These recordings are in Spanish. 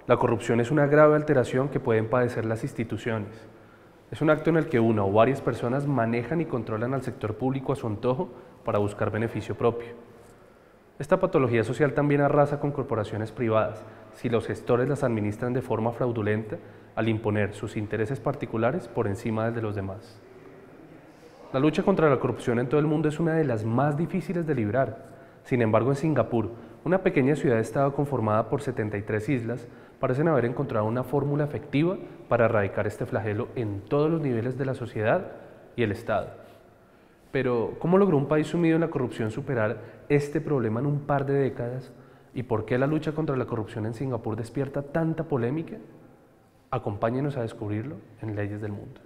La corrupción es una grave alteración que pueden padecer las instituciones. Es un acto en el que una o varias personas manejan y controlan al sector público a su antojo para buscar beneficio propio. Esta patología social también arrasa con corporaciones privadas, si los gestores las administran de forma fraudulenta al imponer sus intereses particulares por encima del de los demás. La lucha contra la corrupción en todo el mundo es una de las más difíciles de librar. Sin embargo, en Singapur, una pequeña ciudad-estado conformada por 73 islas, parecen haber encontrado una fórmula efectiva para erradicar este flagelo en todos los niveles de la sociedad y el Estado. Pero, ¿cómo logró un país sumido en la corrupción superar este problema en un par de décadas? ¿Y por qué la lucha contra la corrupción en Singapur despierta tanta polémica? Acompáñenos a descubrirlo en Leyes del Mundo.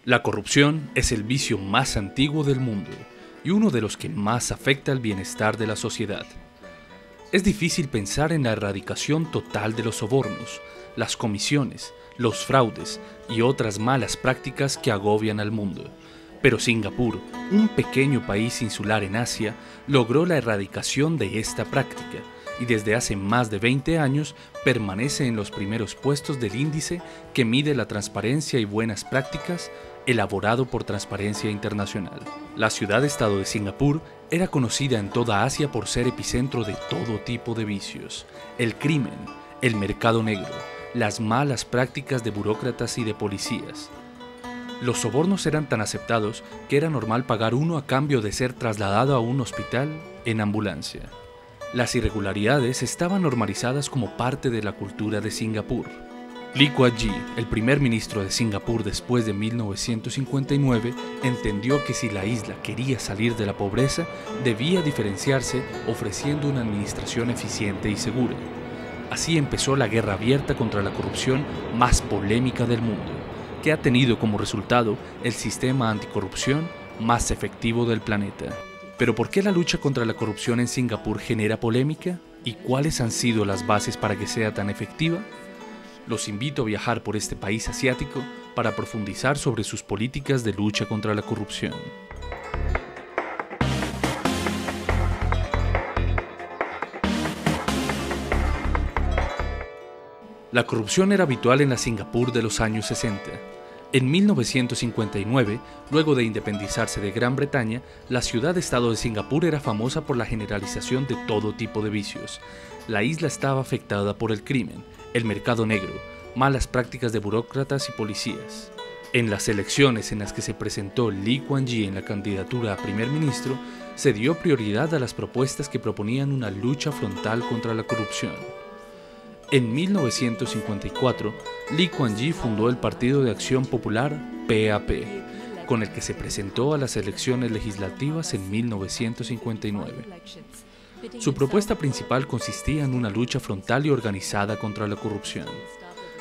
La corrupción es el vicio más antiguo del mundo y uno de los que más afecta al bienestar de la sociedad. Es difícil pensar en la erradicación total de los sobornos, las comisiones, los fraudes y otras malas prácticas que agobian al mundo. Pero Singapur, un pequeño país insular en Asia, logró la erradicación de esta práctica y desde hace más de 20 años permanece en los primeros puestos del índice que mide la transparencia y buenas prácticas elaborado por Transparencia Internacional. La ciudad-estado de Singapur era conocida en toda Asia por ser epicentro de todo tipo de vicios: el crimen, el mercado negro, las malas prácticas de burócratas y de policías. Los sobornos eran tan aceptados que era normal pagar uno a cambio de ser trasladado a un hospital en ambulancia. Las irregularidades estaban normalizadas como parte de la cultura de Singapur. Lee Kuan Yew, el primer ministro de Singapur después de 1959, entendió que si la isla quería salir de la pobreza, debía diferenciarse ofreciendo una administración eficiente y segura. Así empezó la guerra abierta contra la corrupción más polémica del mundo, que ha tenido como resultado el sistema anticorrupción más efectivo del planeta. Pero ¿por qué la lucha contra la corrupción en Singapur genera polémica? ¿Y cuáles han sido las bases para que sea tan efectiva? Los invito a viajar por este país asiático para profundizar sobre sus políticas de lucha contra la corrupción. La corrupción era habitual en la Singapur de los años 60. En 1959, luego de independizarse de Gran Bretaña, la ciudad-estado de Singapur era famosa por la generalización de todo tipo de vicios. La isla estaba afectada por el crimen, el mercado negro, malas prácticas de burócratas y policías. En las elecciones en las que se presentó Lee Kuan Yew en la candidatura a primer ministro, se dio prioridad a las propuestas que proponían una lucha frontal contra la corrupción. En 1954, Lee Kuan Yew fundó el Partido de Acción Popular, PAP, con el que se presentó a las elecciones legislativas en 1959. Su propuesta principal consistía en una lucha frontal y organizada contra la corrupción.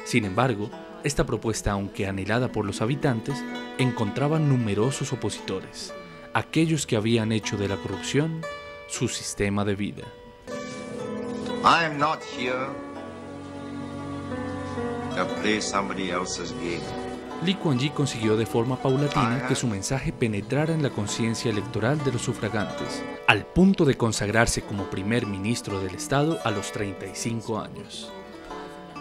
Sin embargo, esta propuesta, aunque anhelada por los habitantes, encontraba numerosos opositores, aquellos que habían hecho de la corrupción su sistema de vida. I am not here to play somebody else's game. Lee Kuan Yew consiguió de forma paulatina que su mensaje penetrara en la conciencia electoral de los sufragantes, al punto de consagrarse como primer ministro del Estado a los 35 años.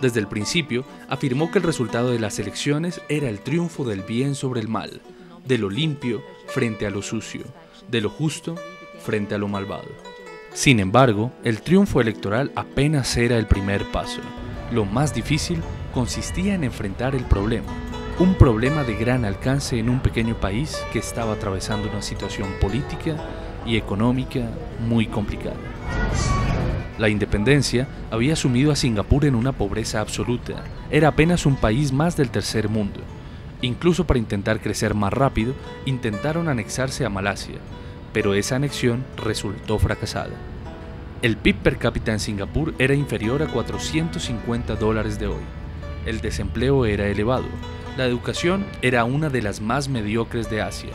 Desde el principio, afirmó que el resultado de las elecciones era el triunfo del bien sobre el mal, de lo limpio frente a lo sucio, de lo justo frente a lo malvado. Sin embargo, el triunfo electoral apenas era el primer paso. Lo más difícil consistía en enfrentar el problema, un problema de gran alcance en un pequeño país que estaba atravesando una situación política y económica muy complicada. La independencia había sumido a Singapur en una pobreza absoluta. Era apenas un país más del tercer mundo. Incluso para intentar crecer más rápido, intentaron anexarse a Malasia, pero esa anexión resultó fracasada. El PIB per cápita en Singapur era inferior a $450 de hoy. El desempleo era elevado. La educación era una de las más mediocres de Asia.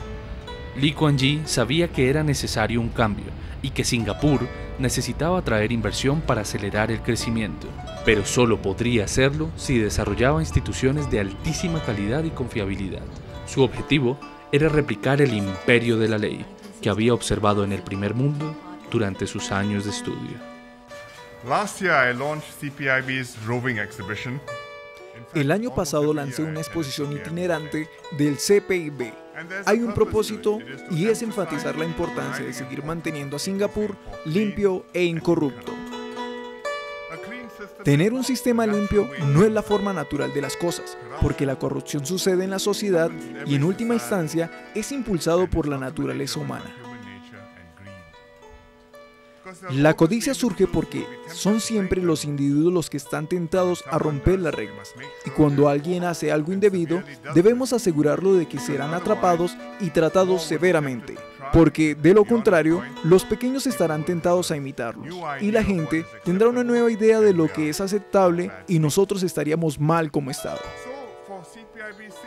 Lee Kuan Yew sabía que era necesario un cambio y que Singapur necesitaba atraer inversión para acelerar el crecimiento, pero solo podría hacerlo si desarrollaba instituciones de altísima calidad y confiabilidad. Su objetivo era replicar el imperio de la ley que había observado en el primer mundo durante sus años de estudio. Last year I launched CPIB's roving exhibition. El año pasado lancé una exposición itinerante del CPIB. Hay un propósito y es enfatizar la importancia de seguir manteniendo a Singapur limpio e incorrupto. Tener un sistema limpio no es la forma natural de las cosas, porque la corrupción sucede en la sociedad y en última instancia es impulsado por la naturaleza humana. La codicia surge porque son siempre los individuos los que están tentados a romper las reglas, y cuando alguien hace algo indebido, debemos asegurarlo de que serán atrapados y tratados severamente, porque de lo contrario, los pequeños estarán tentados a imitarlos, y la gente tendrá una nueva idea de lo que es aceptable y nosotros estaríamos mal como Estado.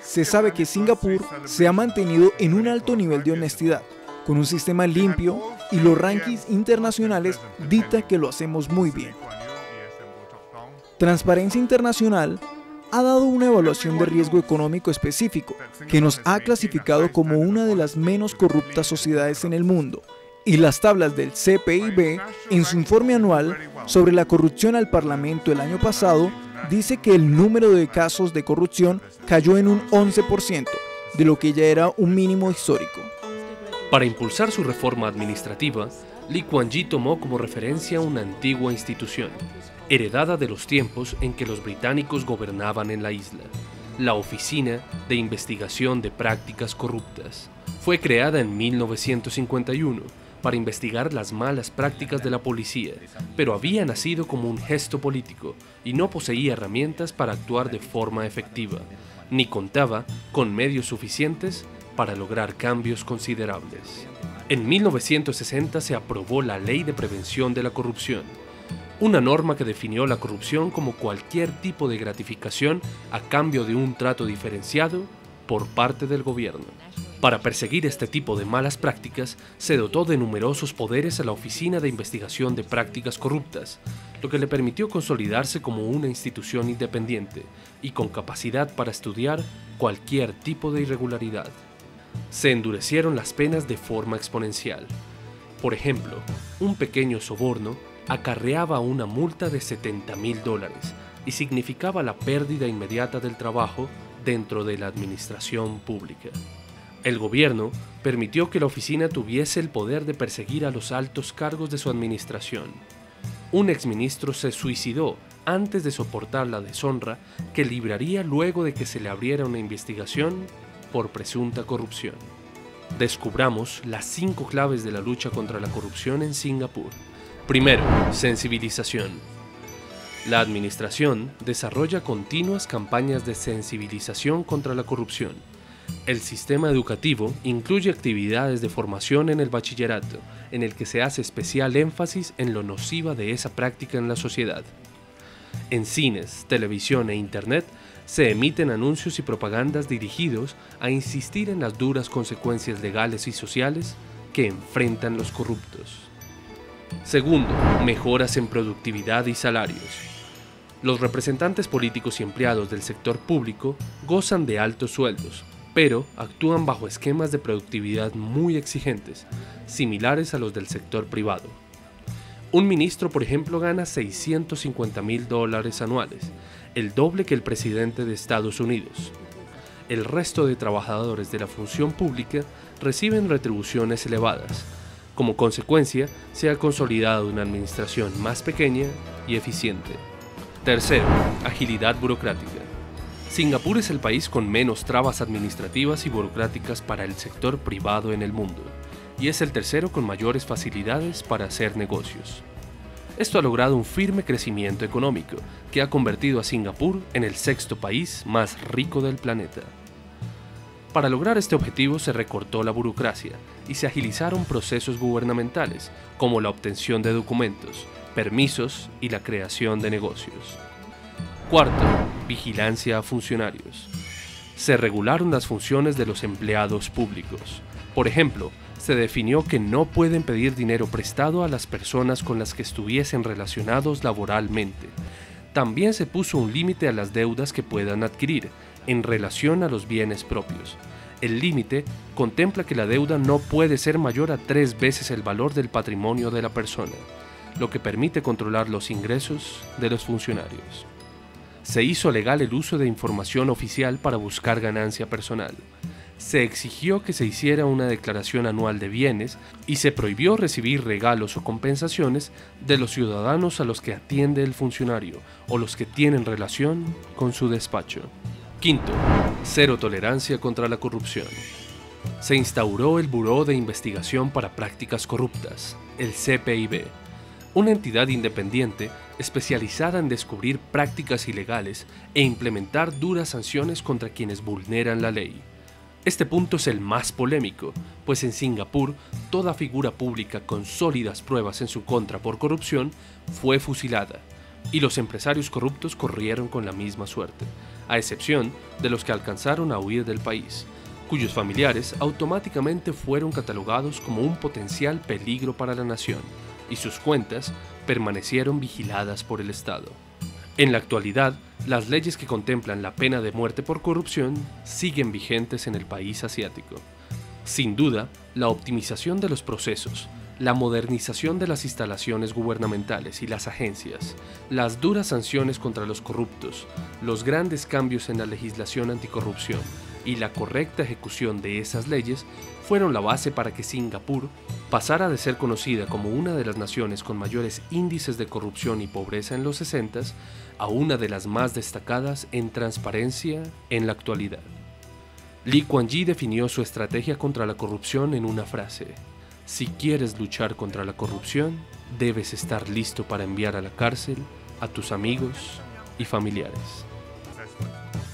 Se sabe que Singapur se ha mantenido en un alto nivel de honestidad, con un sistema limpio, y los rankings internacionales dictan que lo hacemos muy bien. Transparencia Internacional ha dado una evaluación de riesgo económico específico, que nos ha clasificado como una de las menos corruptas sociedades en el mundo, y las tablas del CPIB, en su informe anual sobre la corrupción al Parlamento el año pasado, dice que el número de casos de corrupción cayó en un 11%, de lo que ya era un mínimo histórico. Para impulsar su reforma administrativa, Lee Kuan Yew tomó como referencia una antigua institución, heredada de los tiempos en que los británicos gobernaban en la isla, la Oficina de Investigación de Prácticas Corruptas. Fue creada en 1951 para investigar las malas prácticas de la policía, pero había nacido como un gesto político y no poseía herramientas para actuar de forma efectiva, ni contaba con medios suficientes para lograr cambios considerables. En 1960 se aprobó la Ley de Prevención de la Corrupción, una norma que definió la corrupción como cualquier tipo de gratificación a cambio de un trato diferenciado por parte del gobierno. Para perseguir este tipo de malas prácticas, se dotó de numerosos poderes a la Oficina de Investigación de Prácticas Corruptas, lo que le permitió consolidarse como una institución independiente y con capacidad para estudiar cualquier tipo de irregularidad. Se endurecieron las penas de forma exponencial. Por ejemplo, un pequeño soborno acarreaba una multa de $70,000 y significaba la pérdida inmediata del trabajo dentro de la administración pública. El gobierno permitió que la oficina tuviese el poder de perseguir a los altos cargos de su administración. Un exministro se suicidó antes de soportar la deshonra que libraría luego de que se le abriera una investigación por presunta corrupción. Descubramos las 5 claves de la lucha contra la corrupción en Singapur. Primero, sensibilización. La administración desarrolla continuas campañas de sensibilización contra la corrupción. El sistema educativo incluye actividades de formación en el bachillerato, en el que se hace especial énfasis en lo nociva de esa práctica en la sociedad. En cines, televisión e internet se emiten anuncios y propagandas dirigidos a insistir en las duras consecuencias legales y sociales que enfrentan los corruptos. Segundo, mejoras en productividad y salarios. Los representantes políticos y empleados del sector público gozan de altos sueldos, pero actúan bajo esquemas de productividad muy exigentes, similares a los del sector privado. Un ministro, por ejemplo, gana $650,000 anuales, el doble que el presidente de Estados Unidos. El resto de trabajadores de la función pública reciben retribuciones elevadas. Como consecuencia, se ha consolidado una administración más pequeña y eficiente. Tercero, agilidad burocrática. Singapur es el país con menos trabas administrativas y burocráticas para el sector privado en el mundo, y es el tercero con mayores facilidades para hacer negocios. Esto ha logrado un firme crecimiento económico, que ha convertido a Singapur en el 6º país más rico del planeta. Para lograr este objetivo se recortó la burocracia y se agilizaron procesos gubernamentales, como la obtención de documentos, permisos y la creación de negocios. Cuarto, vigilancia a funcionarios. Se regularon las funciones de los empleados públicos. Por ejemplo, se definió que no pueden pedir dinero prestado a las personas con las que estuviesen relacionados laboralmente. También se puso un límite a las deudas que puedan adquirir en relación a los bienes propios. El límite contempla que la deuda no puede ser mayor a 3 veces el valor del patrimonio de la persona, lo que permite controlar los ingresos de los funcionarios. Se hizo legal el uso de información oficial para buscar ganancia personal. Se exigió que se hiciera una declaración anual de bienes y se prohibió recibir regalos o compensaciones de los ciudadanos a los que atiende el funcionario o los que tienen relación con su despacho. Quinto, cero tolerancia contra la corrupción. Se instauró el Buró de Investigación para Prácticas Corruptas, el CPIB, una entidad independiente especializada en descubrir prácticas ilegales e implementar duras sanciones contra quienes vulneran la ley. Este punto es el más polémico, pues en Singapur toda figura pública con sólidas pruebas en su contra por corrupción fue fusilada, y los empresarios corruptos corrieron con la misma suerte, a excepción de los que alcanzaron a huir del país, cuyos familiares automáticamente fueron catalogados como un potencial peligro para la nación, y sus cuentas permanecieron vigiladas por el Estado. En la actualidad, las leyes que contemplan la pena de muerte por corrupción siguen vigentes en el país asiático. Sin duda, la optimización de los procesos, la modernización de las instalaciones gubernamentales y las agencias, las duras sanciones contra los corruptos, los grandes cambios en la legislación anticorrupción y la correcta ejecución de esas leyes fueron la base para que Singapur pasara de ser conocida como una de las naciones con mayores índices de corrupción y pobreza en los 60s a una de las más destacadas en transparencia en la actualidad. Lee Kuan Yew definió su estrategia contra la corrupción en una frase: si quieres luchar contra la corrupción, debes estar listo para enviar a la cárcel a tus amigos y familiares.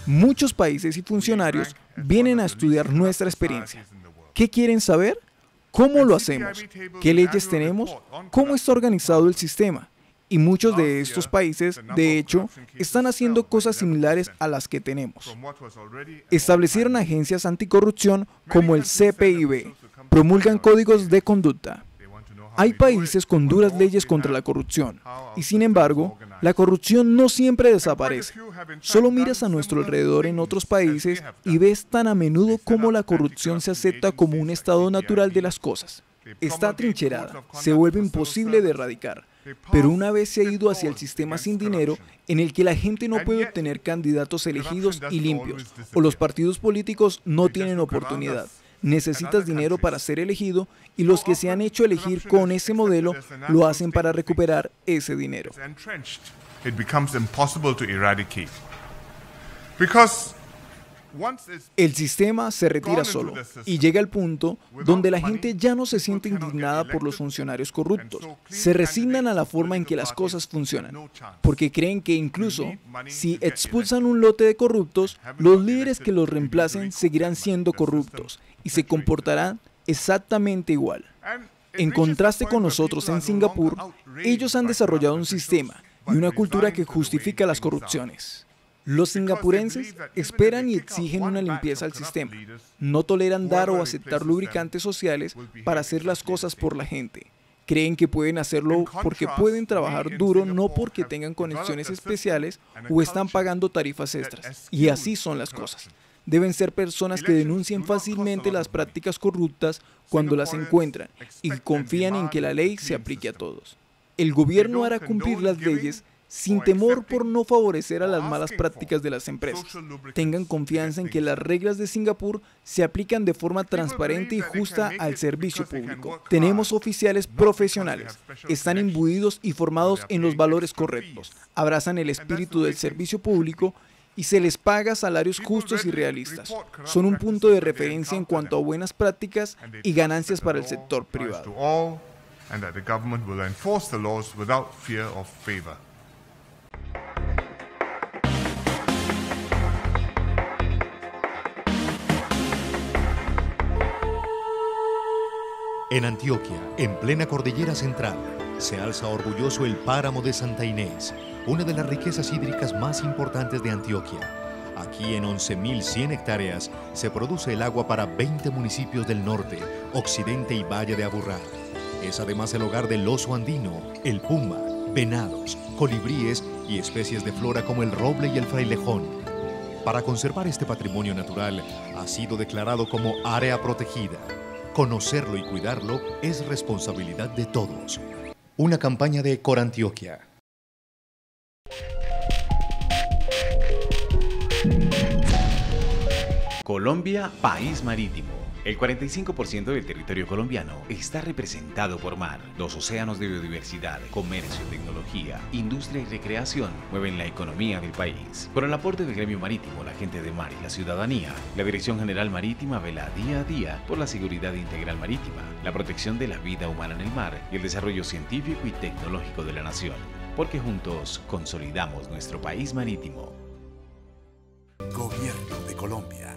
Muchos países y funcionarios vienen a estudiar nuestra experiencia. ¿Qué quieren saber? ¿Cómo lo hacemos? ¿Qué leyes tenemos? ¿Cómo está organizado el sistema? Y muchos de estos países, de hecho, están haciendo cosas similares a las que tenemos. Establecieron agencias anticorrupción como el CPIB, promulgan códigos de conducta. Hay países con duras leyes contra la corrupción, y sin embargo, la corrupción no siempre desaparece. Solo miras a nuestro alrededor en otros países y ves tan a menudo cómo la corrupción se acepta como un estado natural de las cosas. Está atrincherada, se vuelve imposible de erradicar, pero una vez se ha ido hacia el sistema sin dinero, en el que la gente no puede obtener candidatos elegidos y limpios, o los partidos políticos no tienen oportunidad. Necesitas dinero para ser elegido y los que se han hecho elegir con ese modelo lo hacen para recuperar ese dinero. El sistema se retira solo y llega al punto donde la gente ya no se siente indignada por los funcionarios corruptos. Se resignan a la forma en que las cosas funcionan, porque creen que incluso si expulsan un lote de corruptos, los líderes que los reemplacen seguirán siendo corruptos y se comportarán exactamente igual. En contraste con nosotros en Singapur, ellos han desarrollado un sistema y una cultura que justifica las corrupciones. Los singapurenses esperan y exigen una limpieza al sistema. No toleran dar o aceptar lubricantes sociales para hacer las cosas por la gente. Creen que pueden hacerlo porque pueden trabajar duro, no porque tengan conexiones especiales o están pagando tarifas extras. Y así son las cosas. Deben ser personas que denuncien fácilmente las prácticas corruptas cuando las encuentran y confían en que la ley se aplique a todos. El gobierno hará cumplir las leyes sin temor por no favorecer a las malas prácticas de las empresas. Tengan confianza en que las reglas de Singapur se aplican de forma transparente y justa al servicio público. Tenemos oficiales profesionales, están imbuidos y formados en los valores correctos, abrazan el espíritu del servicio público y se les paga salarios justos y realistas. Son un punto de referencia en cuanto a buenas prácticas y ganancias para el sector privado. En Antioquia, en plena cordillera central, se alza orgulloso el páramo de Santa Inés, una de las riquezas hídricas más importantes de Antioquia. Aquí en 11.100 hectáreas se produce el agua para 20 municipios del norte, occidente y valle de Aburrá. Es además el hogar del oso andino, el puma, venados, colibríes y especies de flora como el roble y el frailejón. Para conservar este patrimonio natural ha sido declarado como área protegida. Conocerlo y cuidarlo es responsabilidad de todos. Una campaña de Corantioquia. Colombia, país marítimo. El 45% del territorio colombiano está representado por mar. Los océanos de biodiversidad, comercio, tecnología, industria y recreación mueven la economía del país. Con el aporte del gremio marítimo, la gente de mar y la ciudadanía, la Dirección General Marítima vela día a día por la seguridad integral marítima, la protección de la vida humana en el mar y el desarrollo científico y tecnológico de la nación. Porque juntos consolidamos nuestro país marítimo. Gobierno de Colombia.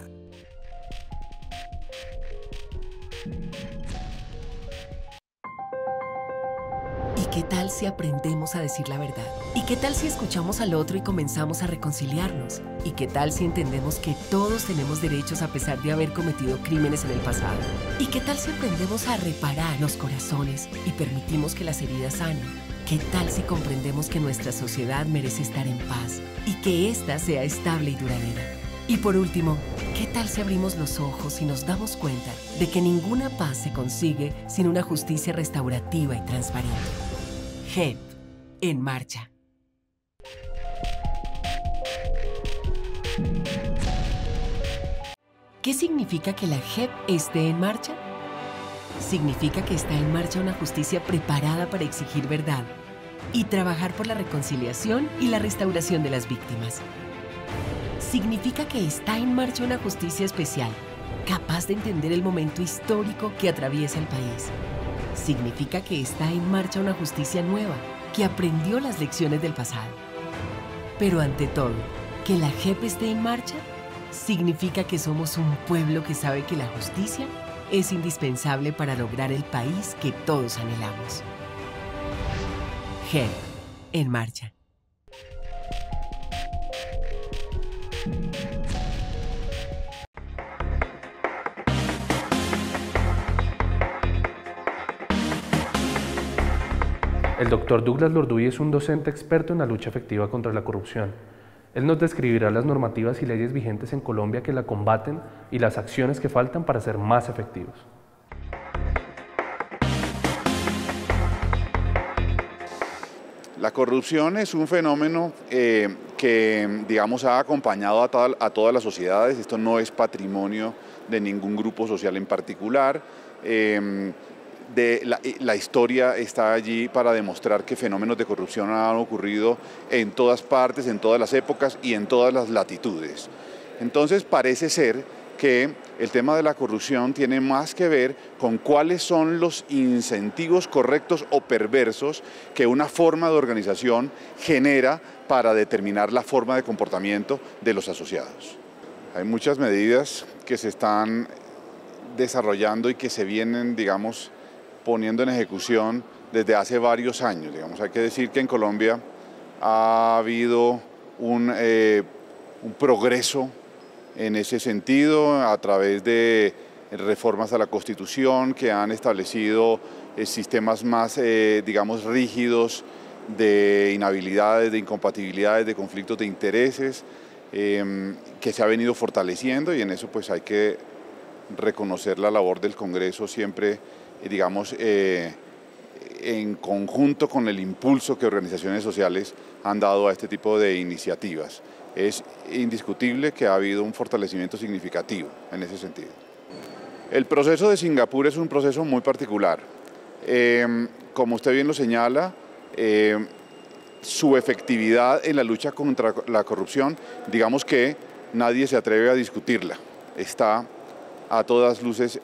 ¿Y qué tal si aprendemos a decir la verdad? ¿Y qué tal si escuchamos al otro y comenzamos a reconciliarnos? ¿Y qué tal si entendemos que todos tenemos derechos a pesar de haber cometido crímenes en el pasado? ¿Y qué tal si aprendemos a reparar los corazones y permitimos que las heridas sanen? ¿Qué tal si comprendemos que nuestra sociedad merece estar en paz y que ésta sea estable y duradera? Y por último, ¿qué tal si abrimos los ojos y nos damos cuenta de que ninguna paz se consigue sin una justicia restaurativa y transparente? JEP, en marcha. ¿Qué significa que la JEP esté en marcha? Significa que está en marcha una justicia preparada para exigir verdad y trabajar por la reconciliación y la restauración de las víctimas. Significa que está en marcha una justicia especial, capaz de entender el momento histórico que atraviesa el país. Significa que está en marcha una justicia nueva, que aprendió las lecciones del pasado. Pero ante todo, que la JEP esté en marcha, significa que somos un pueblo que sabe que la justicia es indispensable para lograr el país que todos anhelamos. JEP, en marcha. El doctor Douglas Lorduy es un docente experto en la lucha efectiva contra la corrupción. Él nos describirá las normativas y leyes vigentes en Colombia que la combaten y las acciones que faltan para ser más efectivos. La corrupción es un fenómeno que, digamos, ha acompañado a todas las sociedades. Esto no es patrimonio de ningún grupo social en particular. La historia está allí para demostrar que fenómenos de corrupción han ocurrido en todas partes, en todas las épocas y en todas las latitudes. Entonces parece ser que el tema de la corrupción tiene más que ver con cuáles son los incentivos correctos o perversos que una forma de organización genera para determinar la forma de comportamiento de los asociados. Hay muchas medidas que se están desarrollando y que se vienen, digamos, poniendo en ejecución desde hace varios años. Digamos, hay que decir que en Colombia ha habido un progreso en ese sentido a través de reformas a la Constitución que han establecido sistemas más, digamos, rígidos de inhabilidades, de incompatibilidades, de conflictos de intereses que se ha venido fortaleciendo, y en eso pues hay que reconocer la labor del Congreso siempre, digamos, en conjunto con el impulso que organizaciones sociales han dado a este tipo de iniciativas. Es indiscutible que ha habido un fortalecimiento significativo en ese sentido. El proceso de Singapur es un proceso muy particular. Como usted bien lo señala, su efectividad en la lucha contra la corrupción, digamos que nadie se atreve a discutirla. Está a todas luces,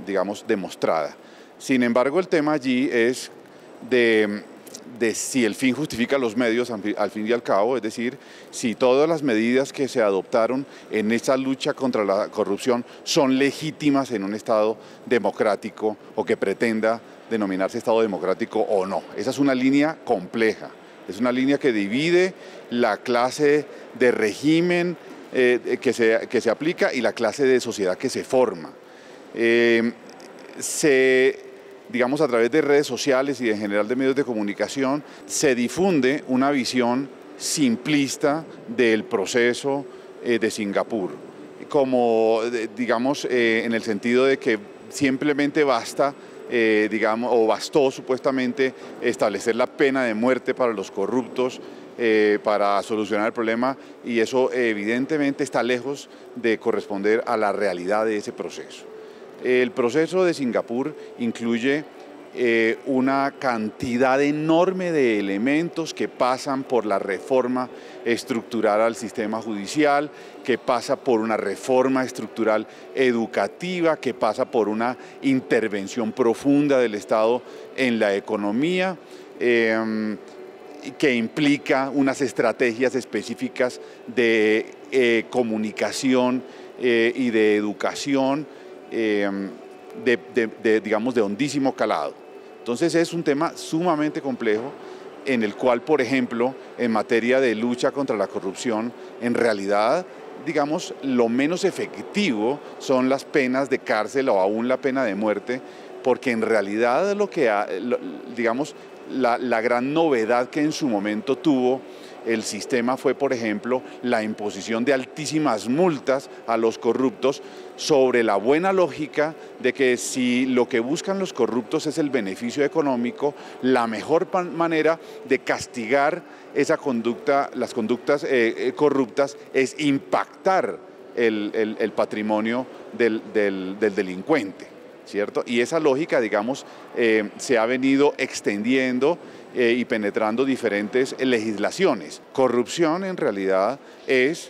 digamos, demostrada. Sin embargo, el tema allí es de si el fin justifica los medios al fin y al cabo, es decir, si todas las medidas que se adoptaron en esta lucha contra la corrupción son legítimas en un Estado democrático o que pretenda denominarse Estado democrático o no. Esa es una línea compleja, es una línea que divide la clase de régimen que se aplica y la clase de sociedad que se forma. Digamos, a través de redes sociales y en general de medios de comunicación, se difunde una visión simplista del proceso de Singapur, como, digamos, en el sentido de que simplemente basta, digamos, o bastó supuestamente establecer la pena de muerte para los corruptos para solucionar el problema, y eso evidentemente está lejos de corresponder a la realidad de ese proceso. El proceso de Singapur incluye una cantidad enorme de elementos que pasan por la reforma estructural al sistema judicial, que pasa por una reforma estructural educativa, que pasa por una intervención profunda del Estado en la economía, que implica unas estrategias específicas de comunicación y de educación, digamos, de hondísimo calado. Entonces es un tema sumamente complejo en el cual, por ejemplo, en materia de lucha contra la corrupción, en realidad, digamos, lo menos efectivo son las penas de cárcel o aún la pena de muerte, porque en realidad digamos, la gran novedad que en su momento tuvo el sistema fue, por ejemplo, la imposición de altísimas multas a los corruptos sobre la buena lógica de que si lo que buscan los corruptos es el beneficio económico, la mejor manera de castigar esa conducta, las conductas corruptas, es impactar el patrimonio del delincuente, ¿cierto? Y esa lógica, digamos, se ha venido extendiendo y penetrando diferentes legislaciones. Corrupción en realidad es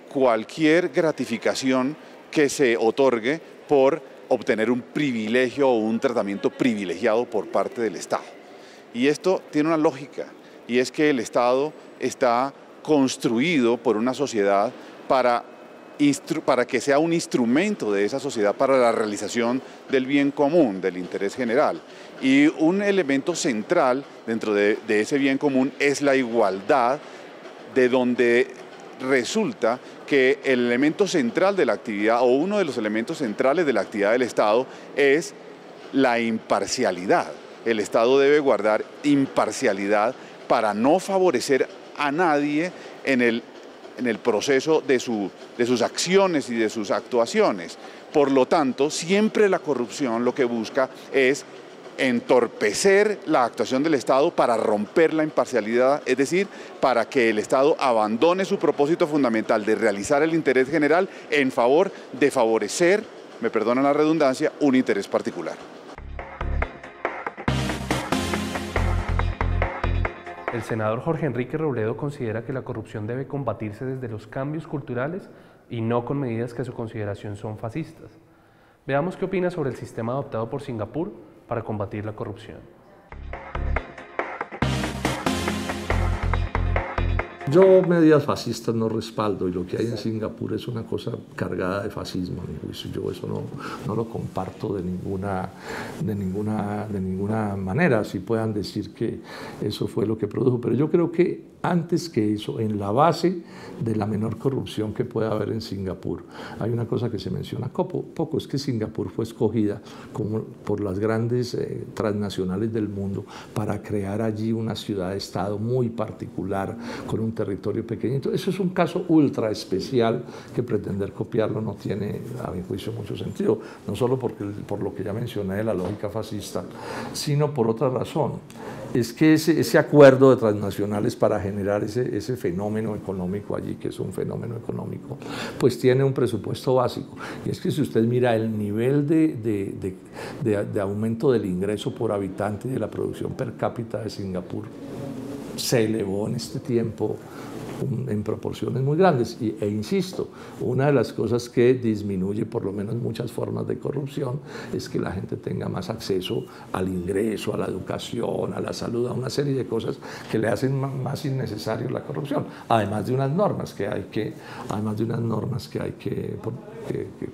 cualquier gratificación que se otorgue por obtener un privilegio o un tratamiento privilegiado por parte del Estado. Y esto tiene una lógica, y es que el Estado está construido por una sociedad para que sea un instrumento de esa sociedad para la realización del bien común, del interés general. Y un elemento central dentro de ese bien común es la igualdad, de donde resulta que el elemento central de la actividad, o uno de los elementos centrales de la actividad del Estado, es la imparcialidad. El Estado debe guardar imparcialidad para no favorecer a nadie en el proceso de sus acciones y de sus actuaciones. Por lo tanto, siempre la corrupción lo que busca es entorpecer la actuación del Estado para romper la imparcialidad, es decir, para que el Estado abandone su propósito fundamental de realizar el interés general en favor de favorecer, me perdonan la redundancia, un interés particular. El senador Jorge Enrique Robledo considera que la corrupción debe combatirse desde los cambios culturales y no con medidas que a su consideración son fascistas. Veamos qué opina sobre el sistema adoptado por Singapur para combatir la corrupción. Yo medidas fascistas no respaldo, y lo que hay en Singapur es una cosa cargada de fascismo, a mi juicio. Yo eso no lo comparto de ninguna manera, si puedan decir que eso fue lo que produjo, pero yo creo que antes que eso, en la base de la menor corrupción que pueda haber en Singapur, hay una cosa que se menciona poco, es que Singapur fue escogida por las grandes transnacionales del mundo para crear allí una ciudad-estado muy particular, con un territorio pequeñito. Eso es un caso ultra especial que pretender copiarlo no tiene, a mi juicio, mucho sentido, no solo por lo que ya mencioné de la lógica fascista, sino por otra razón. Es que ese acuerdo de transnacionales para generar ese fenómeno económico allí, que es un fenómeno económico, pues tiene un presupuesto básico. Y es que si usted mira el nivel de aumento del ingreso por habitante y de la producción per cápita de Singapur, se elevó en este tiempo en proporciones muy grandes. E insisto, una de las cosas que disminuye por lo menos muchas formas de corrupción es que la gente tenga más acceso al ingreso, a la educación, a la salud, a una serie de cosas que le hacen más innecesario la corrupción, además de unas normas que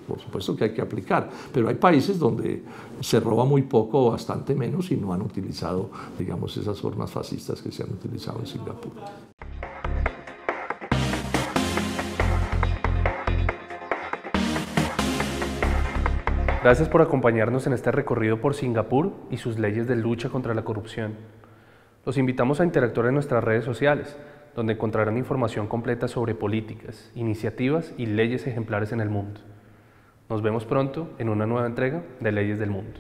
por supuesto que hay que aplicar. Pero hay países donde se roba muy poco o bastante menos y no han utilizado, digamos, esas formas fascistas que se han utilizado en Singapur. Gracias por acompañarnos en este recorrido por Singapur y sus leyes de lucha contra la corrupción. Los invitamos a interactuar en nuestras redes sociales, donde encontrarán información completa sobre políticas, iniciativas y leyes ejemplares en el mundo. Nos vemos pronto en una nueva entrega de Leyes del Mundo.